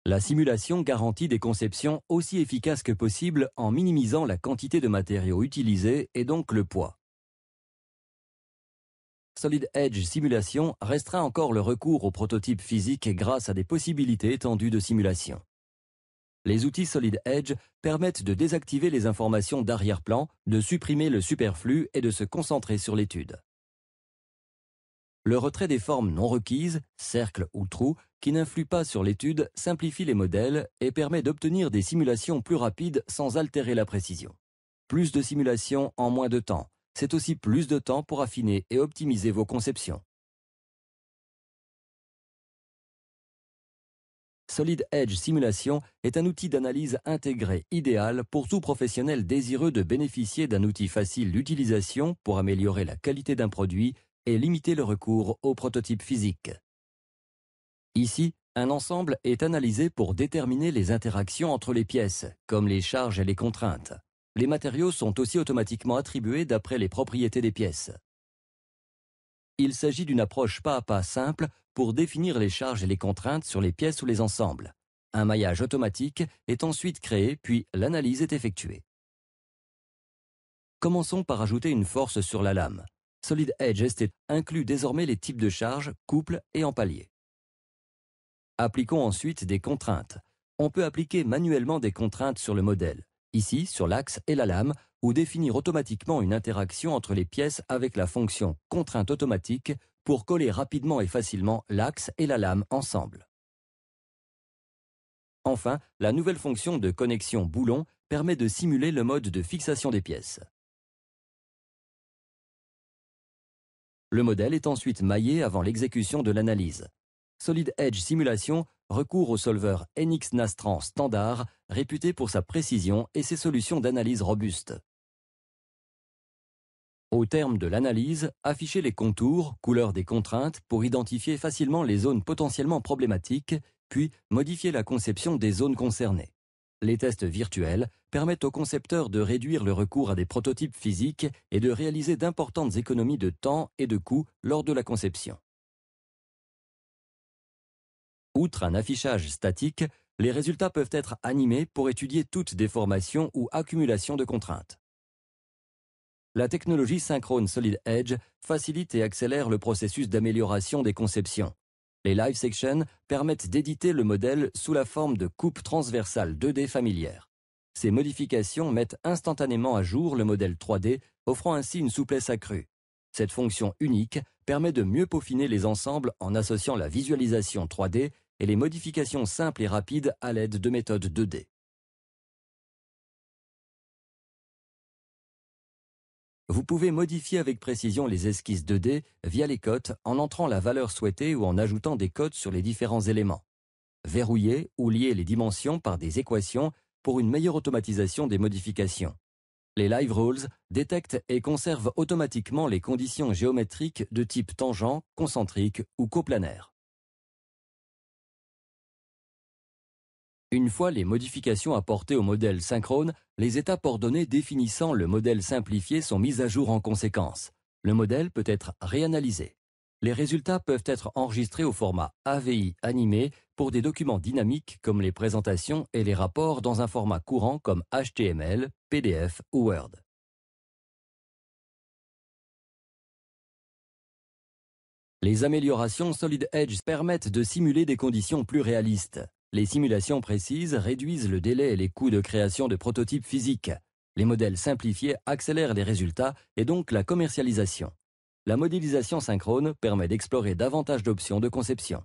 La simulation garantit des conceptions aussi efficaces que possible en minimisant la quantité de matériaux utilisés et donc le poids. Solid Edge Simulation restreint encore le recours aux prototypes physiques grâce à des possibilités étendues de simulation. Les outils Solid Edge permettent de désactiver les informations d'arrière-plan, de supprimer le superflu et de se concentrer sur l'étude. Le retrait des formes non requises, cercles ou trous, qui n'influent pas sur l'étude, simplifie les modèles et permet d'obtenir des simulations plus rapides sans altérer la précision. Plus de simulations en moins de temps, c'est aussi plus de temps pour affiner et optimiser vos conceptions. Solid Edge Simulation est un outil d'analyse intégré idéal pour tout professionnel désireux de bénéficier d'un outil facile d'utilisation pour améliorer la qualité d'un produit et limiter le recours aux prototypes physiques. Ici, un ensemble est analysé pour déterminer les interactions entre les pièces, comme les charges et les contraintes. Les matériaux sont aussi automatiquement attribués d'après les propriétés des pièces. Il s'agit d'une approche pas à pas simple pour définir les charges et les contraintes sur les pièces ou les ensembles. Un maillage automatique est ensuite créé, puis l'analyse est effectuée. Commençons par ajouter une force sur la lame. Solid Edge ST inclut désormais les types de charges, couples et empaliers. Appliquons ensuite des contraintes. On peut appliquer manuellement des contraintes sur le modèle, ici sur l'axe et la lame, ou définir automatiquement une interaction entre les pièces avec la fonction contrainte automatique pour coller rapidement et facilement l'axe et la lame ensemble. Enfin, la nouvelle fonction de connexion boulon permet de simuler le mode de fixation des pièces. Le modèle est ensuite maillé avant l'exécution de l'analyse. Solid Edge Simulation recourt au solveur NX-Nastran standard, réputé pour sa précision et ses solutions d'analyse robustes. Au terme de l'analyse, affichez les contours, couleurs des contraintes pour identifier facilement les zones potentiellement problématiques, puis modifier la conception des zones concernées. Les tests virtuels permettent aux concepteurs de réduire le recours à des prototypes physiques et de réaliser d'importantes économies de temps et de coûts lors de la conception. Outre un affichage statique, les résultats peuvent être animés pour étudier toute déformation ou accumulation de contraintes. La technologie synchrone Solid Edge facilite et accélère le processus d'amélioration des conceptions. Les live sections permettent d'éditer le modèle sous la forme de coupes transversales 2D familières. Ces modifications mettent instantanément à jour le modèle 3D, offrant ainsi une souplesse accrue. Cette fonction unique permet de mieux peaufiner les ensembles en associant la visualisation 3D et les modifications simples et rapides à l'aide de méthodes 2D. Vous pouvez modifier avec précision les esquisses 2D via les cotes en entrant la valeur souhaitée ou en ajoutant des cotes sur les différents éléments. Verrouiller ou lier les dimensions par des équations pour une meilleure automatisation des modifications. Les Live Rules détectent et conservent automatiquement les conditions géométriques de type tangent, concentrique ou coplanaire. Une fois les modifications apportées au modèle synchrone, les étapes ordonnées définissant le modèle simplifié sont mises à jour en conséquence. Le modèle peut être réanalysé. Les résultats peuvent être enregistrés au format AVI animé pour des documents dynamiques comme les présentations et les rapports dans un format courant comme HTML, PDF ou Word. Les améliorations Solid Edge permettent de simuler des conditions plus réalistes. Les simulations précises réduisent le délai et les coûts de création de prototypes physiques. Les modèles simplifiés accélèrent les résultats et donc la commercialisation. La modélisation synchrone permet d'explorer davantage d'options de conception.